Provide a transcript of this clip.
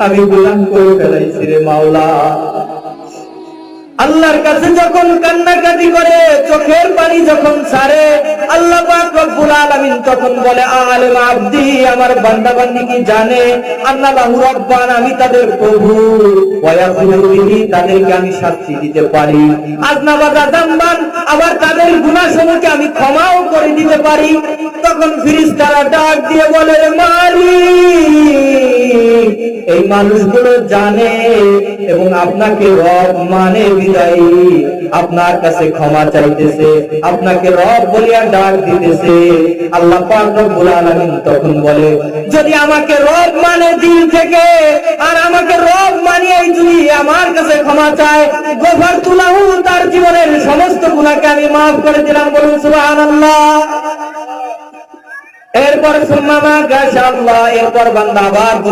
আমি গুনাহ করে ফেলাইছি রে মাওলা। আল্লাহর কাছে যখন কান্নাকাটি করে, চোখের পানি যখন ছাড়ে, আল্লাহ পাক রব্বুল আলামিন তখন বলে, আলেম আব্দি, আমার বান্দা বান্দি কি জানে আন্না লাহু রাব্বান, আমি তাদের প্রভু, ওয়া ইয়াগফিরু লিহি, তাদেরকে আমি শাস্তি দিতে পারি, আযনাবা যামবান, আবার তাদের গুনাহসমূহকে আমি ক্ষমাও করে দিতে পারি। তখন ফেরেশতারা ডাক দিয়ে বলে, মালিক, এই মানুষগুলো জানে এবং আপনাকে রব মানে বিদায়ী, আপনার কাছে ক্ষমা চাইতেছে, আপনাকে রব বলিয়া ডাক দিতেছে। আল্লাহ পাক রব্বুল আলামিন তখন বলে, যদি আমাকে রব মানে দিল থেকে, আর আমাকে রব মানিয়ে যদি আমার কাছে ক্ষমা চায়, গফারতু লাহু, তার জীবনের সমস্ত গুনাহকে আমি মাফ করে দিলাম। বলুন সুবহানাল্লাহ। এরপর সুম্মা মা গাশা আল্লাহ, এরপর বান্দা আবার